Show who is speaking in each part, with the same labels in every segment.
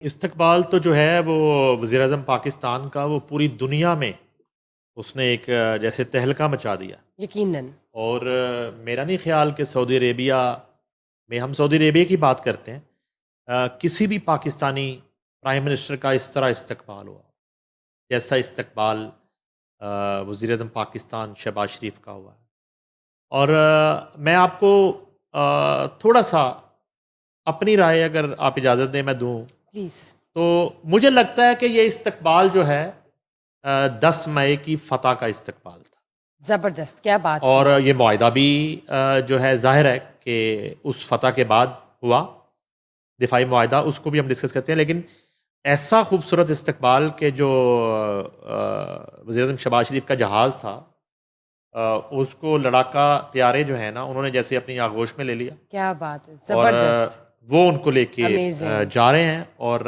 Speaker 1: استقبال تو جو ہے وہ وزیر اعظم پاکستان کا وہ پوری دنیا میں اس نے ایک جیسے تہلکہ مچا دیا.
Speaker 2: یقیناً.
Speaker 1: اور میرا نہیں خیال کہ سعودی عربیہ میں، ہم سعودی عربیہ کی بات کرتے ہیں، کسی بھی پاکستانی پرائم منسٹر کا اس طرح استقبال ہوا جیسا استقبال وزیر اعظم پاکستان شہباز شریف کا ہوا ہے. اور میں آپ کو تھوڑا سا اپنی رائے اگر آپ اجازت دیں میں دوں
Speaker 2: پلیز.
Speaker 1: تو مجھے لگتا ہے کہ یہ استقبال جو ہے 10 مئی کی فتح کا استقبال تھا.
Speaker 2: زبردست، کیا بات
Speaker 1: اور
Speaker 2: کی.
Speaker 1: یہ معاہدہ بھی جو ہے ظاہر ہے کہ اس فتح کے بعد ہوا، دفاعی معاہدہ، اس کو بھی ہم ڈسکس کرتے ہیں. لیکن ایسا خوبصورت استقبال کہ جو وزیر اعظم شہباز شریف کا جہاز تھا اس کو لڑاکا طیارے جو ہیں نا انہوں نے جیسے اپنی آغوش میں لے لیا،
Speaker 2: کیا بات ہے،
Speaker 1: اور
Speaker 2: زبردست.
Speaker 1: وہ ان کو لے کے
Speaker 2: Amazing.
Speaker 1: جا رہے ہیں، اور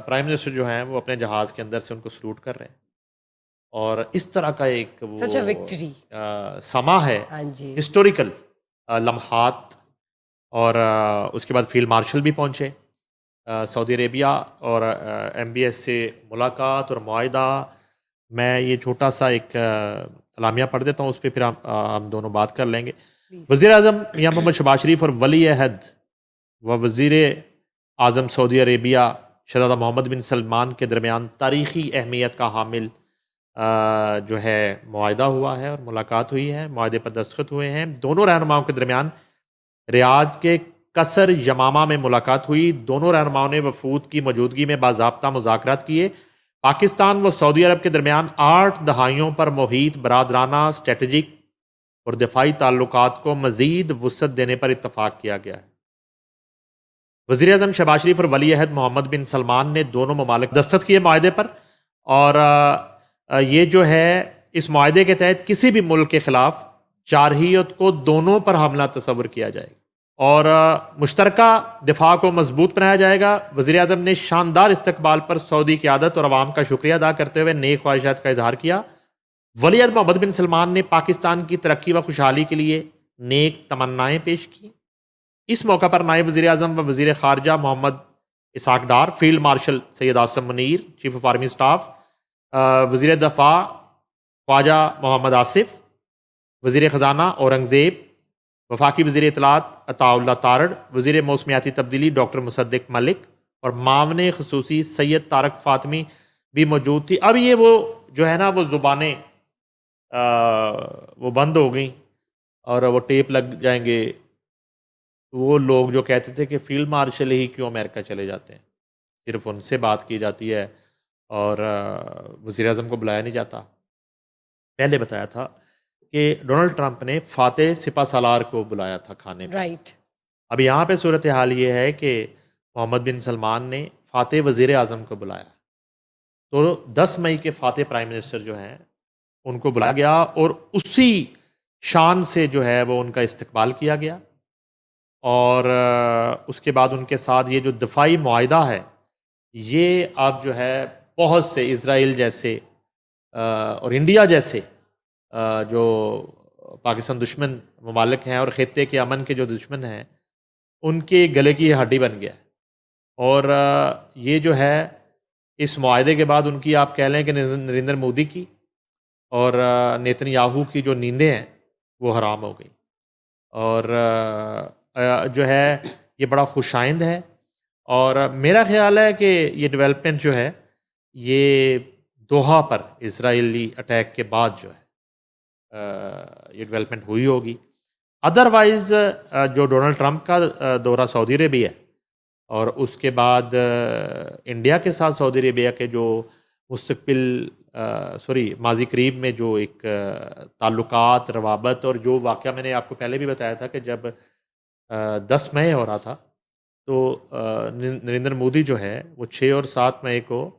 Speaker 1: پرائم منسٹر جو ہیں وہ اپنے جہاز کے اندر سے ان کو سلوٹ کر رہے ہیں. اور اس طرح کا ایک وہ
Speaker 2: Such a victory.
Speaker 1: سما ہے،
Speaker 2: ہاں جی.
Speaker 1: ہسٹوریکل لمحات. اور اس کے بعد فیلڈ مارشل بھی پہنچے سعودی عربیہ، اور ایم بی ایس سے ملاقات اور معاہدہ. میں یہ چھوٹا سا ایک اعلامیہ پڑھ دیتا ہوں، اس پہ پھر ہم دونوں بات کر لیں گے.
Speaker 2: Please.
Speaker 1: وزیر اعظم میاں محمد شہباز شریف اور ولی عہد و وزیر اعظم سعودی عربیہ شہزادہ محمد بن سلمان کے درمیان تاریخی اہمیت کا حامل جو ہے معاہدہ ہوا ہے اور ملاقات ہوئی ہے. معاہدے پر دستخط ہوئے ہیں. دونوں رہنماؤں کے درمیان ریاض کے قصر یمامہ میں ملاقات ہوئی. دونوں رہنماؤں نے وفود کی موجودگی میں باضابطہ مذاکرات کیے. پاکستان و سعودی عرب کے درمیان 8 دہائیوں پر محیط برادرانہ، اسٹریٹجک اور دفاعی تعلقات کو مزید وسعت دینے پر اتفاق کیا گیا ہے. وزیر اعظم شہباز شریف اور ولی عہد محمد بن سلمان نے دونوں ممالک دستخط کیے معاہدے پر. اور یہ جو ہے اس معاہدے کے تحت کسی بھی ملک کے خلاف جارحیت کو دونوں پر حملہ تصور کیا جائے گا اور مشترکہ دفاع کو مضبوط بنایا جائے گا. وزیر اعظم نے شاندار استقبال پر سعودی قیادت اور عوام کا شکریہ ادا کرتے ہوئے نیک خواہشات کا اظہار کیا. ولی عہد محمد بن سلمان نے پاکستان کی ترقی و خوشحالی کے لیے نیک تمنائیں پیش کی. اس موقع پر نائب وزیر اعظم و وزیر خارجہ Muhammad Ishaq Dar, field marshal Syed Asim Munir, chief of army staff, وزیر دفاع خواجہ محمد آصف، وزیر خزانہ اورنگزیب، وفاقی وزیر اطلاعات عطاء اللہ تارڑ، وزیر موسمیاتی تبدیلی ڈاکٹر مصدق ملک اور معاون خصوصی سید طارق فاطمی بھی موجود تھی. اب یہ وہ جو ہے نا وہ زبانیں وہ بند ہو گئیں اور وہ ٹیپ لگ جائیں گے. وہ لوگ جو کہتے تھے کہ فیلڈ مارشل ہی کیوں امریکہ چلے جاتے ہیں، صرف ان سے بات کی جاتی ہے اور وزیر اعظم کو بلایا نہیں جاتا. پہلے بتایا تھا کہ ڈونلڈ ٹرمپ نے فاتح سپہ سالار کو بلایا تھا کھانے پہ.
Speaker 2: رائٹ.
Speaker 1: اب یہاں پہ صورتحال یہ ہے کہ محمد بن سلمان نے فاتح وزیر اعظم کو بلایا. تو 10 مئی کے فاتح پرائم منسٹر جو ہیں ان کو بلایا گیا اور اسی شان سے جو ہے وہ ان کا استقبال کیا گیا. اور اس کے بعد ان کے ساتھ یہ جو دفاعی معاہدہ ہے یہ اب جو ہے بہت سے اسرائیل جیسے اور انڈیا جیسے جو پاکستان دشمن ممالک ہیں اور خطے کے امن کے جو دشمن ہیں ان کے گلے کی ہڈی بن گیا ہے. اور یہ جو ہے اس معاہدے کے بعد ان کی آپ کہہ لیں کہ نریندر مودی کی اور نیتن یاہو کی جو نیندیں ہیں وہ حرام ہو گئی. اور جو ہے یہ بڑا خوش آئند ہے. اور میرا خیال ہے کہ یہ ڈیولپمنٹ جو ہے یہ دوحہ پر اسرائیلی اٹیک کے بعد جو ہے یہ ڈیولپمنٹ ہوئی ہوگی. ادروائز جو ڈونلڈ ٹرمپ کا دورہ سعودی عربیہ ہے اور اس کے بعد انڈیا کے ساتھ سعودی عربیہ کے جو ماضی قریب میں جو ایک تعلقات، روابط، اور جو واقعہ میں نے آپ کو پہلے بھی بتایا تھا کہ جب 10 مئی ہو رہا تھا تو نریندر مودی جو ہے وہ 6 اور 7 مئی کو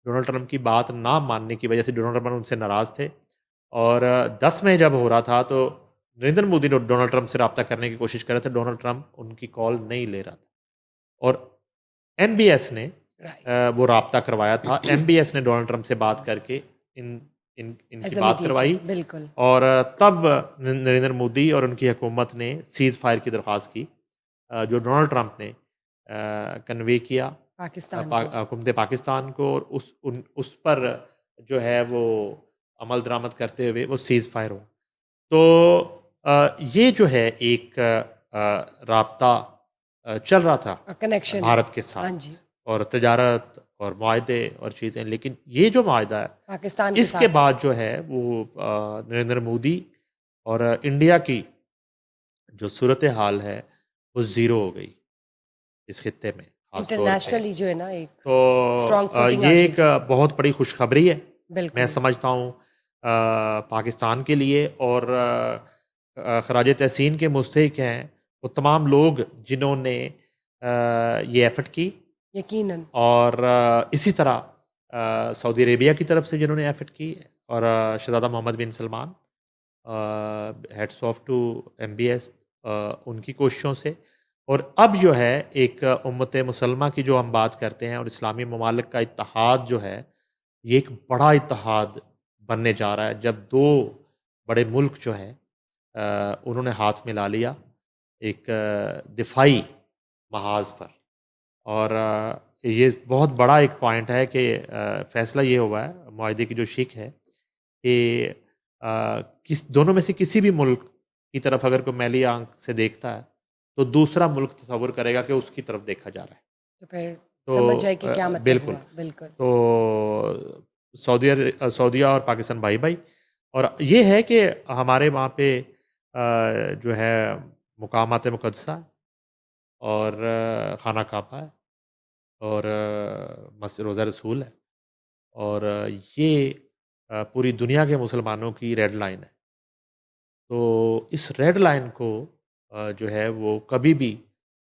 Speaker 1: ڈونلڈ ٹرمپ کی بات نہ ماننے کی وجہ سے ڈونلڈ ٹرمپ ان سے ناراض تھے. اور 10 مئی جب ہو رہا تھا تو نریندر مودی نے ڈونلڈ ٹرمپ سے رابطہ کرنے کی کوشش کر رہے تھے. ڈونلڈ ٹرمپ ان کی کال نہیں لے رہا تھا اور ایم بی ایس نے وہ رابطہ کروایا تھا. ایم بی ایس نے ڈونلڈ ٹرمپ سے بات کر کے ان کی بات کروائی.
Speaker 2: بالکل.
Speaker 1: اور تب نریندر مودی اور ان کی حکومت نے سیز فائر کی درخواست کی جو ڈونلڈ ٹرمپ نے کنوے کیا.
Speaker 2: پاکستان کو
Speaker 1: حکومت پاکستان کو، اور اس پر جو ہے وہ عمل درآمد کرتے ہوئے وہ سیز فائر ہو. تو یہ جو ہے ایک رابطہ چل رہا تھا
Speaker 2: اور کنیکشن
Speaker 1: بھارت کے
Speaker 2: ہاں
Speaker 1: ساتھ،
Speaker 2: جی
Speaker 1: اور تجارت اور معاہدے اور چیزیں. لیکن یہ جو معاہدہ ہے
Speaker 2: پاکستان کے
Speaker 1: اس کے
Speaker 2: ساتھ
Speaker 1: بعد جو ہے وہ نریندر مودی اور انڈیا کی جو صورتحال ہے وہ زیرو ہو گئی اس خطے میں خاص طور پہ.
Speaker 2: انٹرنیشنلی جو ہے نا ایک
Speaker 1: تو
Speaker 2: اسٹرانگ فوٹنگ
Speaker 1: یہ
Speaker 2: آ
Speaker 1: ایک
Speaker 2: جائے
Speaker 1: بہت بڑی خوشخبری ہے
Speaker 2: گی.
Speaker 1: میں
Speaker 2: بالکل
Speaker 1: سمجھتا ہوں پاکستان کے لیے. اور خراج تحسین کے مستحق ہیں وہ تمام لوگ جنہوں نے یہ ایفرٹ کی،
Speaker 2: یقیناً.
Speaker 1: اور اسی طرح سعودی عربیہ کی طرف سے جنہوں نے ایفرٹ کی، اور شہزادہ Mohammed bin Salman, heads of to MBS، ان کی کوششوں سے. اور اب جو ہے ایک امت مسلمہ کی جو ہم بات کرتے ہیں، اور اسلامی ممالک کا اتحاد جو ہے، یہ ایک بڑا اتحاد بننے جا رہا ہے جب دو بڑے ملک جو ہیں انہوں نے ہاتھ ملا لیا ایک دفاعی محاذ پر. اور یہ بہت بڑا ایک پوائنٹ ہے کہ فیصلہ یہ ہوا ہے، معاہدے کی جو شک ہے کہ دونوں میں سے کسی بھی ملک کی طرف اگر کوئی میلی آنکھ سے دیکھتا ہے تو دوسرا ملک تصور کرے گا کہ اس کی طرف دیکھا جا رہا ہے.
Speaker 2: تو پھر
Speaker 1: تو
Speaker 2: سمجھ جائے کہ کیا مطلب
Speaker 1: بالکل.
Speaker 2: ہوا. بالکل.
Speaker 1: تو سعودیہ اور پاکستان بھائی بھائی. اور یہ ہے کہ ہمارے وہاں پہ جو ہے مقامات مقدسہ اور خانہ کعبہ ہے، اور مسجد روضہ رسول ہے، اور یہ پوری دنیا کے مسلمانوں کی ریڈ لائن ہے. تو اس ریڈ لائن کو جو ہے وہ کبھی بھی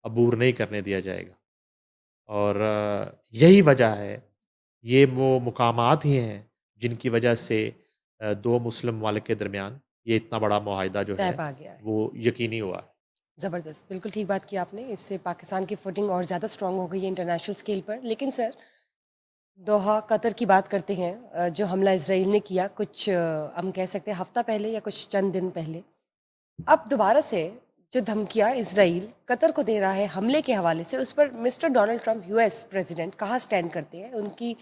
Speaker 1: عبور نہیں کرنے دیا جائے گا. اور یہی وجہ ہے، یہ وہ مقامات ہی ہیں جن کی وجہ سے دو مسلم ممالک کے درمیان یہ اتنا بڑا معاہدہ جو ہے
Speaker 2: طے پا گیا ہے.
Speaker 1: وہ یقینی ہوا ہے.
Speaker 2: زبردست. بالکل ٹھیک بات کی آپ نے. اس سے پاکستان کی فوٹنگ اور زیادہ اسٹرانگ ہو گئی ہے انٹرنیشنل اسکیل پر. لیکن سر، دوحہ قطر کی بات کرتے ہیں، جو حملہ اسرائیل نے کیا کچھ ہم کہہ سکتے ہیں ہفتہ پہلے یا کچھ چند دن پہلے، اب دوبارہ سے جو دھمکیاں اسرائیل قطر کو دے رہا ہے حملے کے حوالے سے، اس پر mister Donald Trump US president کہاں سٹینڈ کرتے ہیں؟ ان کی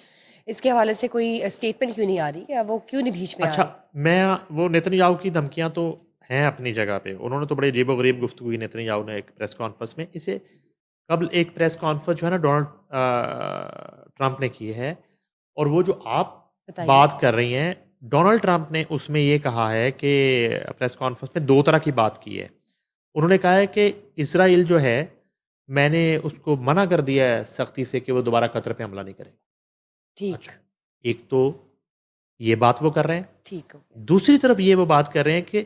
Speaker 2: اس کے حوالے سے کوئی اسٹیٹمنٹ کیوں نہیں آ رہی، یا وہ کیوں نہیں بیچ میں آ
Speaker 1: اچھا،
Speaker 2: رہے؟
Speaker 1: میں وہ نیتن یاہو کی دھمکیاں تو ہیں اپنی جگہ پہ. انہوں نے تو بڑے عجیب و غریب گفتگو کی نیتن یاہو نے ایک پریس کانفرنس میں. اسے قبل ایک پریس کانفرنس جو ہے نا ڈونلڈ ٹرمپ نے کی ہے، اور وہ جو آپ
Speaker 2: بتائیے.
Speaker 1: بات کر رہی ہیں، ڈونلڈ ٹرمپ نے اس میں یہ کہا ہے کہ پریس کانفرنس میں دو طرح کی بات کی ہے. انہوں نے کہا ہے کہ اسرائیل جو ہے، میں نے اس کو منع کر دیا ہے سختی سے کہ وہ دوبارہ قطر پہ حملہ نہیں کرے.
Speaker 2: ٹھیک.
Speaker 1: اچھا، ایک تو یہ بات وہ کر رہے ہیں.
Speaker 2: ٹھیک.
Speaker 1: دوسری طرف یہ وہ بات کر رہے ہیں کہ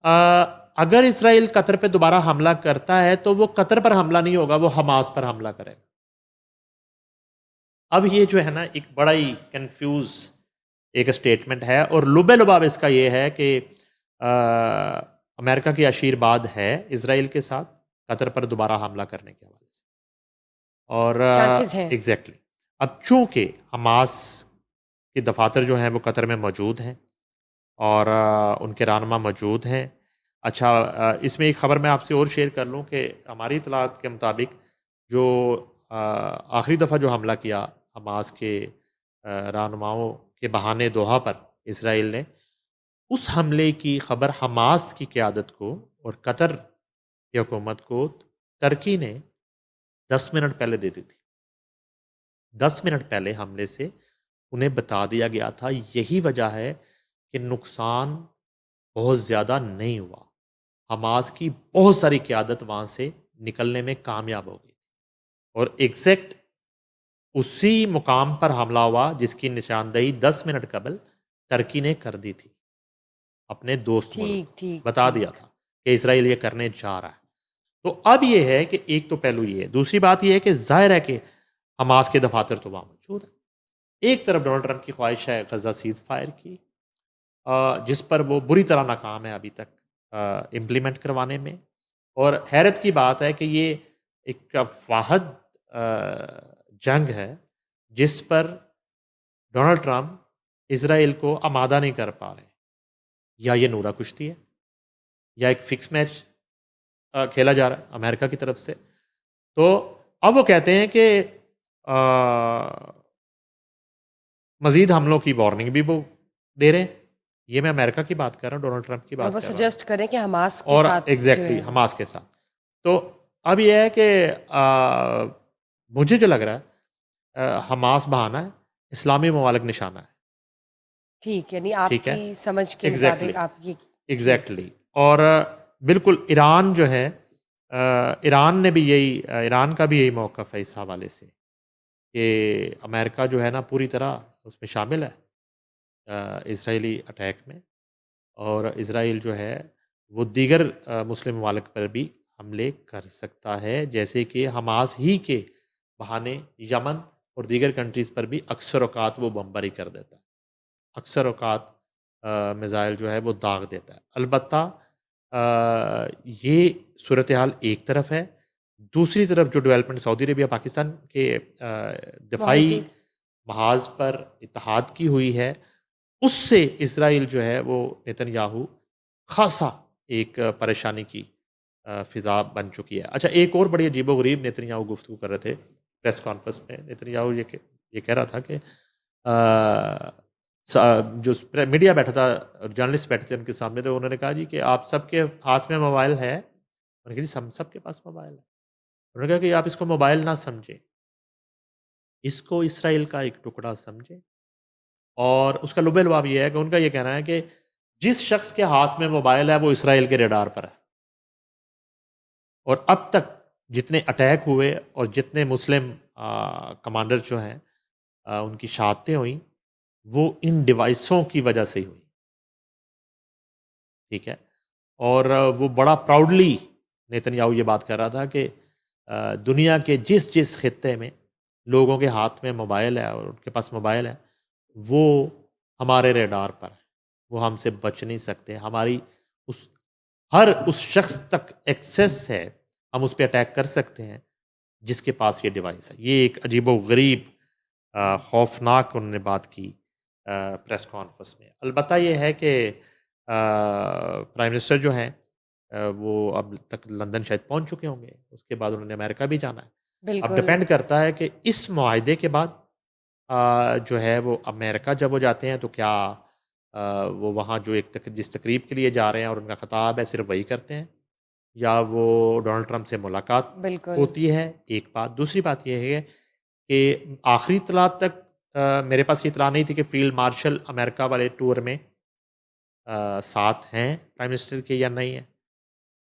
Speaker 1: اگر اسرائیل قطر پہ دوبارہ حملہ کرتا ہے تو وہ قطر پر حملہ نہیں ہوگا، وہ حماس پر حملہ کرے گا. اب یہ جو ہے نا ایک بڑا ہی کنفیوز ایک اسٹیٹمنٹ ہے، اور لبے لباب اس کا یہ ہے کہ امریکہ کی آشیرواد ہے اسرائیل کے ساتھ قطر پر دوبارہ حملہ کرنے کے حوالے سے. اور
Speaker 2: چانسز ہیں.
Speaker 1: ایگزیکٹلی. اب چونکہ حماس کے دفاتر جو ہیں وہ قطر میں موجود ہیں، اور ان کے رہنما موجود ہیں. اچھا، اس میں ایک خبر میں آپ سے اور شیئر کر لوں کہ ہماری اطلاعات کے مطابق جو آخری دفعہ جو حملہ کیا حماس کے رہنماؤں کے بہانے دوحہ پر اسرائیل نے، اس حملے کی خبر حماس کی قیادت کو اور قطر کی حکومت کو ترکی نے 10 منٹ پہلے دے دی تھی. 10 منٹ پہلے حملے سے انہیں بتا دیا گیا تھا. یہی وجہ ہے کہ نقصان بہت زیادہ نہیں ہوا. حماس کی بہت ساری قیادت وہاں سے نکلنے میں کامیاب ہو گئی، اور ایگزیکٹ اسی مقام پر حملہ ہوا جس کی نشاندہی 10 منٹ قبل ترکی نے کر دی تھی. اپنے دوست ملک
Speaker 2: ٹھیک.
Speaker 1: بتا دیا تھا کہ اسرائیل یہ کرنے جا رہا ہے. تو اب یہ ہے کہ ایک تو پہلو یہ ہے. دوسری بات یہ ہے کہ ظاہر ہے کہ حماس کے دفاتر تو وہاں موجود ہیں. ایک طرف ڈونلڈ ٹرمپ کی خواہش ہے غزہ سیز فائر کی، جس پر وہ بری طرح ناکام ہے ابھی تک امپلیمنٹ کروانے میں. اور حیرت کی بات ہے کہ یہ ایک واحد جنگ ہے جس پر ڈونلڈ ٹرمپ اسرائیل کو آمادہ نہیں کر پا رہے. یا یہ نورہ کشتی ہے، یا ایک فکس میچ کھیلا جا رہا ہے امریکہ کی طرف سے. تو اب وہ کہتے ہیں کہ مزید حملوں کی وارننگ بھی وہ دے رہے ہیں. یہ میں امریکہ کی بات کر رہا ہوں، ڈونلڈ ٹرمپ کی
Speaker 2: اور
Speaker 1: بات
Speaker 2: وہ
Speaker 1: کر رہا ہوں.
Speaker 2: سجیسٹ کریں کہ حماس کے
Speaker 1: اور
Speaker 2: ساتھ جو
Speaker 1: ایگزیکٹلی
Speaker 2: ہے
Speaker 1: حماس کے ساتھ. تو اب یہ ہے کہ مجھے جو لگ رہا ہے حماس بہانہ ہے، اسلامی ممالک نشانہ ہے.
Speaker 2: ٹھیک، یعنی آپ
Speaker 1: ٹھیک ہے،
Speaker 2: کی سمجھ کے
Speaker 1: ایگزیکٹلی
Speaker 2: مطابق آپ یہ
Speaker 1: ایگزیکٹلی. اور بالکل ایران جو ہے، ایران نے بھی یہی، ایران کا بھی یہی موقف ہے اس حوالے سے کہ امریکہ جو ہے نا پوری طرح اس میں شامل ہے اسرائیلی اٹیک میں. اور اسرائیل جو ہے وہ دیگر مسلم ممالک پر بھی حملے کر سکتا ہے، جیسے کہ حماس ہی کے بہانے یمن اور دیگر کنٹریز پر بھی اکثر اوقات وہ بمباری کر دیتا ہے، اکثر اوقات میزائل جو ہے وہ داغ دیتا ہے. البتہ یہ صورتحال ایک طرف ہے، دوسری طرف جو ڈیولپمنٹ سعودی عربیہ پاکستان کے دفاعی
Speaker 2: معاہدے
Speaker 1: محاذ پر اتحاد کی ہوئی ہے، اس سے اسرائیل جو ہے وہ نیتن یاہو خاصا ایک پریشانی کی فضا بن چکی ہے. اچھا، ایک اور بڑی عجیب و غریب نیتن یاہو گفتگو کر رہے تھے پریس کانفرنس میں. نیتن یاہو یہ کہہ رہا تھا کہ جو میڈیا بیٹھا تھا، جرنلسٹ بیٹھے تھے ان کے سامنے، تو انہوں نے کہا جی کہ آپ سب کے ہاتھ میں موبائل ہے. انہوں نے کہا جی ہم سب کے پاس موبائل ہے. انہوں نے کہا کہ آپ اس کو موبائل نہ سمجھیں، اس کو اسرائیل کا ایک ٹکڑا سمجھیں. اور اس کا لب لباب یہ ہے کہ ان کا یہ کہنا ہے کہ جس شخص کے ہاتھ میں موبائل ہے وہ اسرائیل کے ریڈار پر ہے. اور اب تک جتنے اٹیک ہوئے اور جتنے مسلم کمانڈر جو ہیں ان کی شہادتیں ہوئیں، وہ ان ڈیوائسوں کی وجہ سے ہی ہوئی. ٹھیک ہے. اور وہ بڑا پراؤڈلی نیتن یاہو یہ بات کر رہا تھا کہ دنیا کے جس جس خطے میں لوگوں کے ہاتھ میں موبائل ہے اور ان کے پاس موبائل ہے، وہ ہمارے ریڈار پر ہے، وہ ہم سے بچ نہیں سکتے. ہماری اس شخص تک ایکسیس ہے، ہم اس پہ اٹیک کر سکتے ہیں جس کے پاس یہ ڈیوائس ہے. یہ ایک عجیب و غریب خوفناک انہوں نے بات کی پریس کانفرنس میں. البتہ یہ ہے کہ پرائم منسٹر جو ہیں وہ اب تک لندن شاید پہنچ چکے ہوں گے، اس کے بعد انہوں نے امریکہ بھی جانا ہے. اب
Speaker 2: بالکل
Speaker 1: ڈپینڈ کرتا ہے کہ اس معاہدے کے بعد جو ہے وہ امریکہ جب وہ جاتے ہیں تو کیا وہ وہاں جو جس تقریب کے لیے جا رہے ہیں اور ان کا خطاب ہے صرف وہی کرتے ہیں، یا وہ ڈونلڈ ٹرمپ سے ملاقات
Speaker 2: بالکل
Speaker 1: ہوتی ہے. ایک بات. دوسری بات یہ ہے کہ آخری اطلاع تک میرے پاس یہ اطلاع نہیں تھی کہ فیلڈ مارشل امریکہ والے ٹور میں ساتھ ہیں پرائم منسٹر کے یا نہیں ہیں.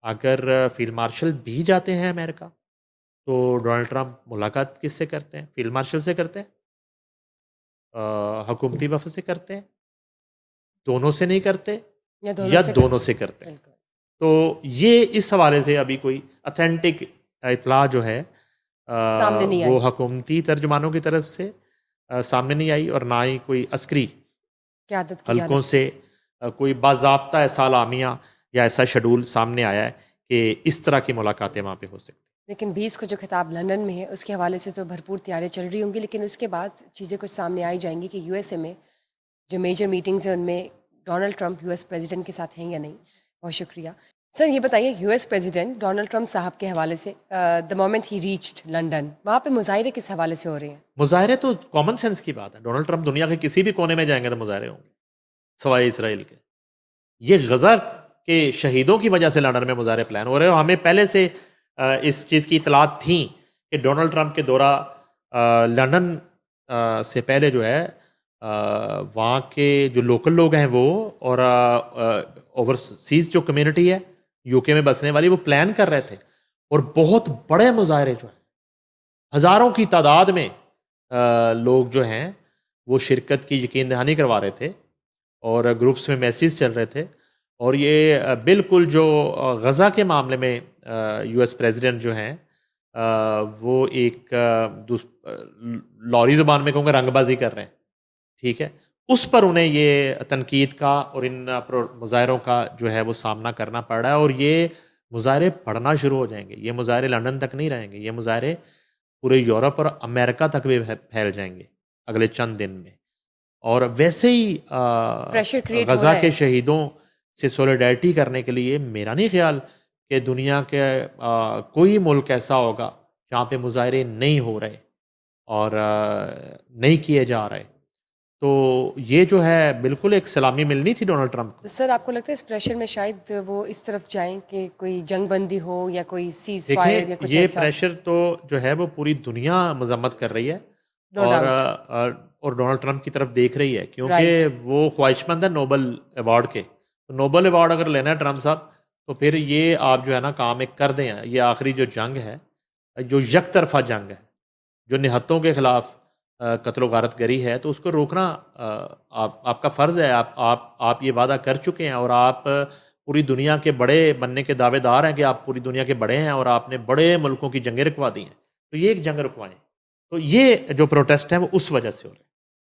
Speaker 1: اگر فیلڈ مارشل بھی جاتے ہیں امریکہ تو ڈونلڈ ٹرمپ ملاقات کس سے کرتے ہیں؟ فیلڈ مارشل سے کرتے ہیں، حکومتی وفد سے کرتے ہیں، دونوں سے نہیں کرتے، یا دونوں سے کرتے ہیں.
Speaker 2: بالکل
Speaker 1: تو یہ اس حوالے سے ابھی کوئی اتھینٹک اطلاع جو ہے
Speaker 2: سامنے نہیں
Speaker 1: وہ
Speaker 2: آئی
Speaker 1: حکومتی ترجمانوں کی طرف سے سامنے نہیں آئی، اور نہ ہی کوئی عسکری
Speaker 2: قیادت کی
Speaker 1: حلقوں
Speaker 2: جانب
Speaker 1: سے کوئی باضابطہ ایسا اعلامیہ یا ایسا شیڈول سامنے آیا ہے کہ اس طرح کی ملاقاتیں وہاں پہ ہو سکتی.
Speaker 2: لیکن 20 کو جو خطاب لندن میں ہے اس کے حوالے سے تو بھرپور تیاریاں چل رہی ہوں گی، لیکن اس کے بعد چیزیں کچھ سامنے آئی جائیں گی کہ یو ایس اے میں جو میجر میٹنگز ہیں ان میں Donald Trump U S president کے ساتھ ہیں یا نہیں. بہت شکریہ سر. یہ بتائیے U S president Donald Trump صاحب کے حوالے سے the moment he reached London, وہاں پہ مظاہرے کس حوالے سے ہو رہے ہیں؟
Speaker 1: مظاہرے تو کامن سینس کی بات ہے. ڈونلڈ ٹرمپ دنیا کے کسی بھی کونے میں جائیں گے تو مظاہرے ہوں گے سوائے اسرائیل کے. یہ غزہ کے شہیدوں کی وجہ سے لندن میں مظاہرے پلان ہو رہے ہیں. ہمیں پہلے سے اس چیز کی اطلاعات تھیں کہ ڈونلڈ ٹرمپ کے دورہ لندن سے پہلے جو ہے وہاں کے جو لوکل لوگ ہیں وہ اور اوورسیز جو کمیونٹی ہے یو کے میں بسنے والی، وہ پلان کر رہے تھے. اور بہت بڑے مظاہرے جو ہیں، ہزاروں کی تعداد میں لوگ جو ہیں وہ شرکت کی یقین دہانی کروا رہے تھے اور گروپس میں میسیج چل رہے تھے. اور یہ بالکل جو غزہ کے معاملے میں یو ایس پریزیڈنٹ جو ہیں وہ ایک لوری زبان میں کہوں گا رنگ بازی کر رہے ہیں. ٹھیک ہے. اس پر انہیں یہ تنقید کا اور ان مظاہروں کا جو ہے وہ سامنا کرنا پڑ رہا ہے. اور یہ مظاہرے بڑھنا شروع ہو جائیں گے. یہ مظاہرے لندن تک نہیں رہیں گے، یہ مظاہرے پورے یورپ اور امریکہ تک بھی پھیل جائیں گے اگلے چند دن میں. اور ویسے ہی
Speaker 2: پریشر کریٹ ہو
Speaker 1: غزہ
Speaker 2: رہا
Speaker 1: کے
Speaker 2: ہے.
Speaker 1: شہیدوں سے سولیڈیرٹی کرنے کے لیے میرا نہیں خیال کہ دنیا کے کوئی ملک ایسا ہوگا جہاں پہ مظاہرے نہیں ہو رہے. اور نہیں کیے جا رہے. تو یہ جو ہے بالکل ایک سلامی ملنی تھی ڈونلڈ ٹرمپ کو.
Speaker 2: سر آپ کو لگتا ہے اس پریشر میں شاید وہ اس طرف جائیں کہ کوئی جنگ بندی ہو یا کوئی سیز فائر یا
Speaker 1: دیکھیں
Speaker 2: کچھ
Speaker 1: یہ
Speaker 2: ایسا؟
Speaker 1: پریشر تو جو ہے وہ پوری دنیا مذمت کر رہی ہے
Speaker 2: No
Speaker 1: اور
Speaker 2: doubt.
Speaker 1: اور ڈونلڈ ٹرمپ کی طرف دیکھ رہی ہے کیونکہ
Speaker 2: Right.
Speaker 1: وہ خواہش مند ہے نوبل ایوارڈ کے. تو نوبل ایوارڈ اگر لینا ہے ٹرمپ صاحب تو پھر یہ آپ جو ہے نا کام ایک کر دیں. یہ آخری جو جنگ ہے جو یک طرفہ جنگ ہے جو نہتوں کے خلاف قتل و غارت گری ہے تو اس کو روکنا آپ کا فرض ہے. آپ یہ وعدہ کر چکے ہیں اور آپ پوری دنیا کے بڑے بننے کے دعوے دار ہیں کہ آپ پوری دنیا کے بڑے ہیں اور آپ نے بڑے ملکوں کی جنگیں رکوا دی ہیں. تو یہ ایک جنگ رکوائیں. تو یہ جو پروٹیسٹ ہیں وہ اس وجہ سے ہو رہے ہیں.